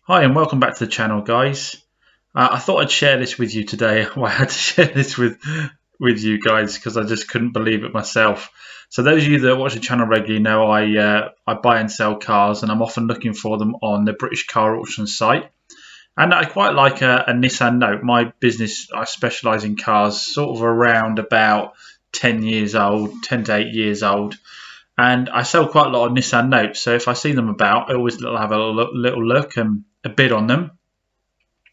Hi and welcome back to the channel, guys. I thought I'd share this with you today. Well, I had to share this with you guys because I just couldn't believe it myself. So those of you that watch the channel regularly know I buy and sell cars, and I'm often looking for them on the British car auction site. And I quite like a Nissan Note. My business, I specialise in cars sort of around about 10 years old, 10 to 8 years old. And I sell quite a lot of Nissan Notes, so if I see them about, I always have a little look and a bid on them.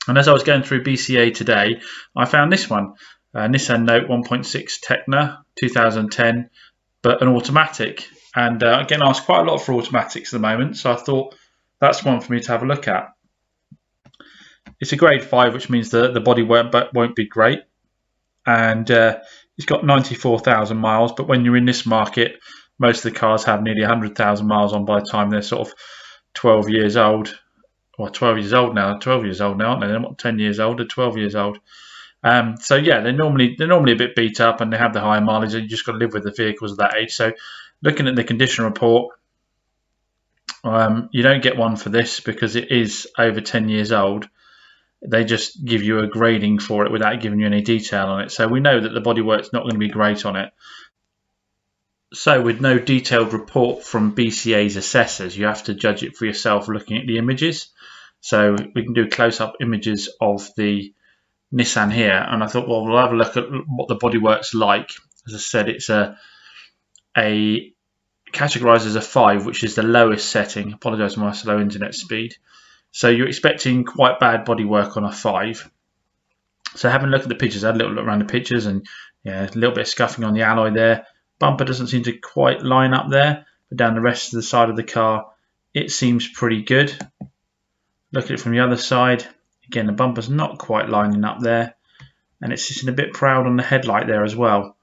And as I was going through BCA today, I found this one, Nissan Note 1.6 Tecna 2010, but an automatic. And I get asked quite a lot for automatics at the moment, so I thought that's one for me to have a look at. It's a grade 5, which means the body won't be great. And it's got 94,000 miles, but when you're in this market, most of the cars have nearly 100,000 miles on by the time they're sort of 12 years old. Well, 12 years old now. 12 years old now, aren't they? They're not 10 years old. They're 12 years old. So yeah, they're normally a bit beat up, and they have the higher mileage. And you just got to live with the vehicles of that age. So, looking at the condition report, you don't get one for this because it is over 10 years old. They just give you a grading for it without giving you any detail on it. So we know that the bodywork's not going to be great on it. So with no detailed report from BCA's assessors, you have to judge it for yourself looking at the images. So we can do close-up images of the Nissan here, and I thought, well, we'll have a look at what the bodywork's like. As I said, it's a categorised as a 5, which is the lowest setting. Apologise for my slow internet speed. So you're expecting quite bad bodywork on a 5. So having a look at the pictures, I had a little look around the pictures, and yeah, a little bit of scuffing on the alloy there. Bumper doesn't seem to quite line up there, but down the rest of the side of the car, it seems pretty good. Look at it from the other side. Again, the bumper's not quite lining up there, and it's sitting a bit proud on the headlight there as well.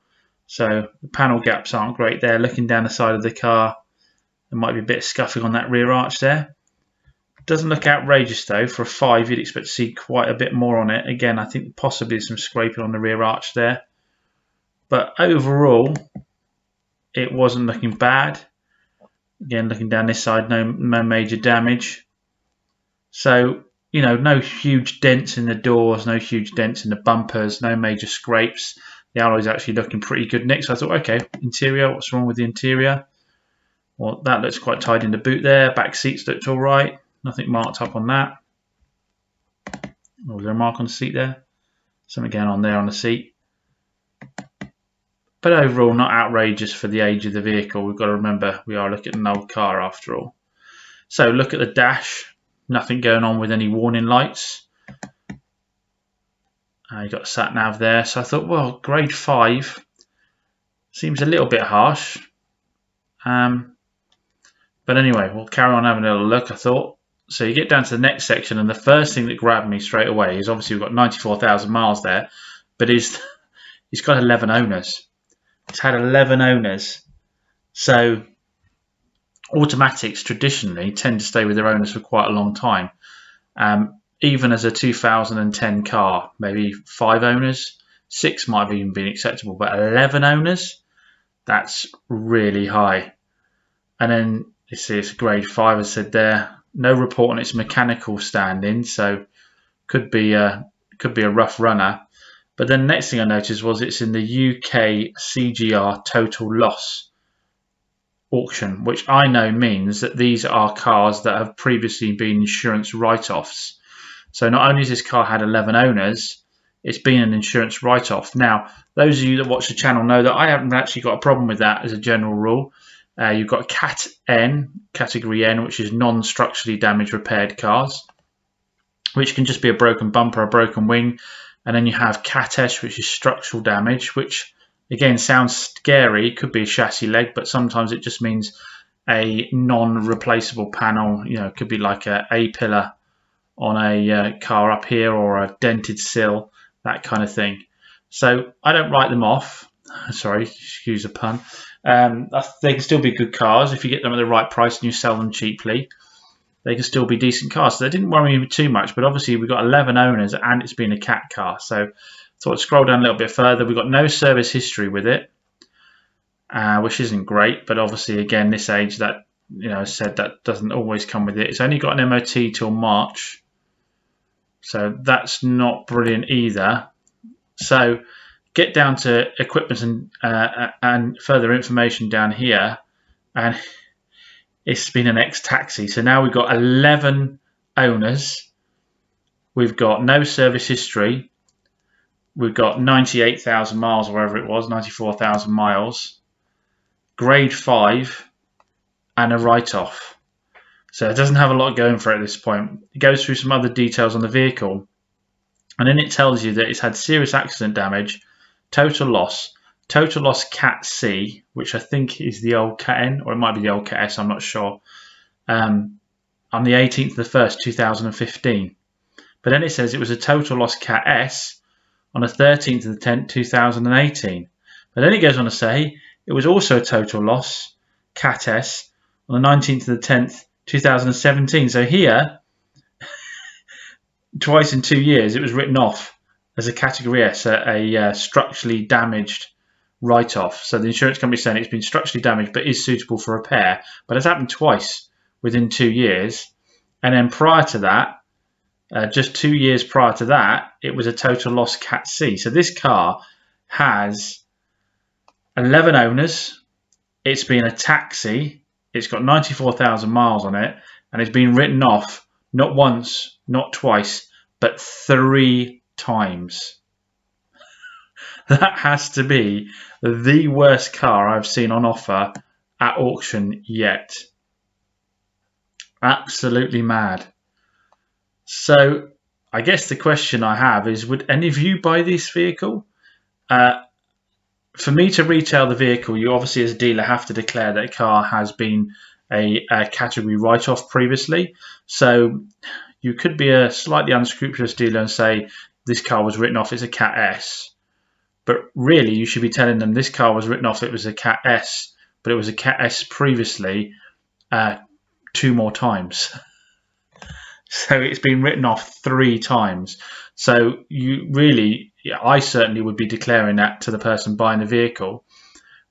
So the panel gaps aren't great there. Looking down the side of the car, there might be a bit of scuffing on that rear arch there. Doesn't look outrageous though. For a 5, you'd expect to see quite a bit more on it. Again, I think possibly some scraping on the rear arch there. But overall, it wasn't looking bad. Again, looking down this side, no major damage. So, you know, no huge dents in the doors, no huge dents in the bumpers, no major scrapes. The alloy's actually looking pretty good next. So I thought, okay, interior, what's wrong with the interior? Well, that looks quite tight in the boot there. Back seats looked all right. Nothing marked up on that. Was there a mark on the seat there? Something going on there on the seat. But overall, not outrageous for the age of the vehicle. We've got to remember we are looking at an old car after all. So look at the dash. Nothing going on with any warning lights. You've got sat nav there. So I thought, well, grade 5 seems a little bit harsh. But anyway, we'll carry on having a little look, I thought. So you get down to the next section, and the first thing that grabbed me straight away is obviously we've got 94,000 miles there, but he's got 11 owners. It's had 11 owners. So automatics traditionally tend to stay with their owners for quite a long time. Even as a 2010 car, maybe 5 owners, 6 might have even been acceptable, but 11 owners, that's really high. And then you see it's a grade 5, as I said there. No report on its mechanical standing, so could be a rough runner. But then the next thing I noticed was it's in the UK CGR total loss auction, which I know means that these are cars that have previously been insurance write-offs. So not only has this car had 11 owners, it's been an insurance write-off. Now, those of you that watch the channel know that I haven't actually got a problem with that as a general rule. You've got Cat N, Category N, which is non-structurally damaged repaired cars, which can just be a broken bumper, a broken wing. And then you have Cat S, which is structural damage, which again sounds scary. It could be a chassis leg, but sometimes it just means a non-replaceable panel. You know, it could be like a A-pillar on a car up here, or a dented sill, that kind of thing. So I don't write them off. Sorry, excuse the pun. They can still be good cars if you get them at the right price and you sell them cheaply. They can still be decent cars. So they didn't worry me too much, but obviously we've got 11 owners and it's been a cat car. So I'd scroll down a little bit further. We've got no service history with it, which isn't great, but obviously again, this age, that said that doesn't always come with it. It's only got an MOT till March, so that's not brilliant either. So get down to equipment and further information down here, and it's been an ex-taxi. So now we've got 11 owners. We've got no service history. We've got 98,000 miles, or wherever it was, 94,000 miles. Grade 5 and a write-off. So it doesn't have a lot going for it at this point. It goes through some other details on the vehicle, and then it tells you that it's had serious accident damage, total loss Cat C, which I think is the old Cat N, or it might be the old Cat S, I'm not sure, on the 18th of the 1st, 2015. But then it says it was a total loss Cat S on the 13th of the 10th, 2018. But then it goes on to say it was also a total loss Cat S on the 19th of the 10th, 2017. So here, twice in 2 years, it was written off as a Category S, a structurally damaged write-off. So the insurance company is saying it's been structurally damaged but is suitable for repair. But it's happened twice within 2 years. And then prior to that, just 2 years prior to that, it was a total loss Cat C. So this car has 11 owners. It's been a taxi. It's got 94,000 miles on it, and it's been written off not once, not twice, but 3 times. That has to be the worst car I've seen on offer at auction yet. Absolutely mad. So I guess the question I have is, would any of you buy this vehicle? For me to retail the vehicle, you obviously as a dealer have to declare that a car has been a category write-off previously. So you could be a slightly unscrupulous dealer and say this car was written off, it's a Cat S. But really you should be telling them this car was written off, it was a Cat S, but it was a Cat S previously 2 more times. So it's been written off 3 times. So I certainly would be declaring that to the person buying the vehicle.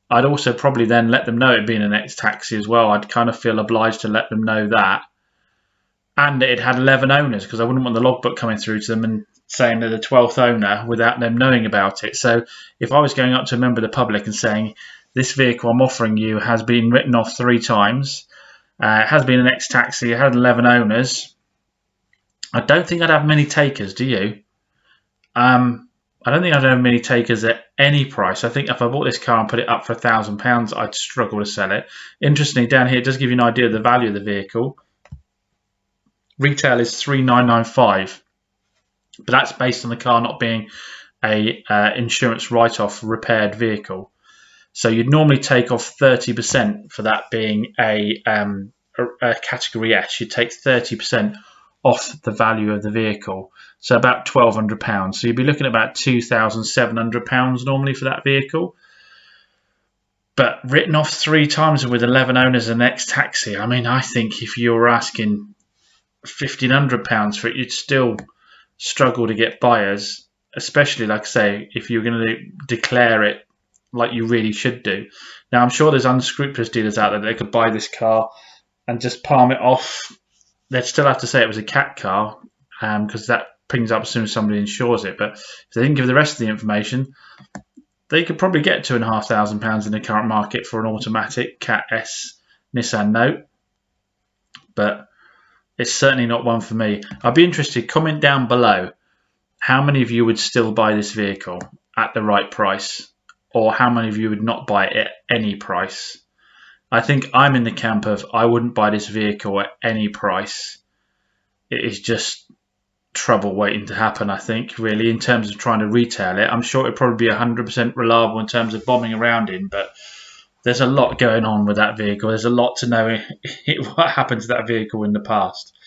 I'd also probably then let them know it being an ex-taxi as well. I'd kind of feel obliged to let them know that. And it had 11 owners, because I wouldn't want the logbook coming through to them and saying they're the 12th owner without them knowing about it. So if I was going up to a member of the public and saying, this vehicle I'm offering you has been written off 3 times, it has been an ex-taxi, it had 11 owners, I don't think I'd have many takers, do you? I don't think I'd have many takers at any price. I think if I bought this car and put it up for £1,000, I'd struggle to sell it. Interestingly, down here, it does give you an idea of the value of the vehicle. Retail is $3,995, but that's based on the car not being a insurance write-off repaired vehicle. So you'd normally take off 30% for that being a Category S. You'd take 30% off the value of the vehicle, so about £1,200. So you'd be looking at about £2,700 normally for that vehicle. But written off 3 times with 11 owners and ex-taxi, I mean, I think if you were asking £1,500 for it, you'd still struggle to get buyers, especially, like I say, if you're going to declare it like you really should do. Now, I'm sure there's unscrupulous dealers out there that could buy this car and just palm it off. They'd still have to say it was a Cat car, because that pings up as soon as somebody insures it. But if they didn't give the rest of the information, they could probably get £2,500 in the current market for an automatic Cat S Nissan Note. But it's certainly not one for me. I'd be interested, comment down below how many of you would still buy this vehicle at the right price, or how many of you would not buy it at any price. I think I'm in the camp of I wouldn't buy this vehicle at any price. It is just trouble waiting to happen, I think, really, in terms of trying to retail it. I'm sure it'd probably be 100% reliable in terms of bombing around in, but there's a lot going on with that vehicle. There's a lot to know what happened to that vehicle in the past.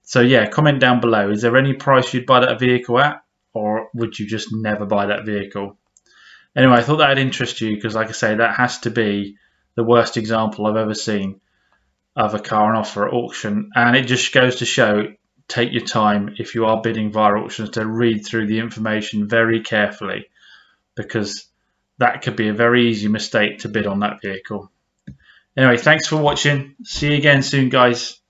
So yeah, comment down below. Is there any price you'd buy that vehicle at, or would you just never buy that vehicle? Anyway, I thought that'd interest you, because like I say, that has to be the worst example I've ever seen of a car on offer at auction. And it just goes to show, take your time if you are bidding via auctions to read through the information very carefully, because that could be a very easy mistake to bid on that vehicle. Anyway, thanks for watching. See you again soon, guys.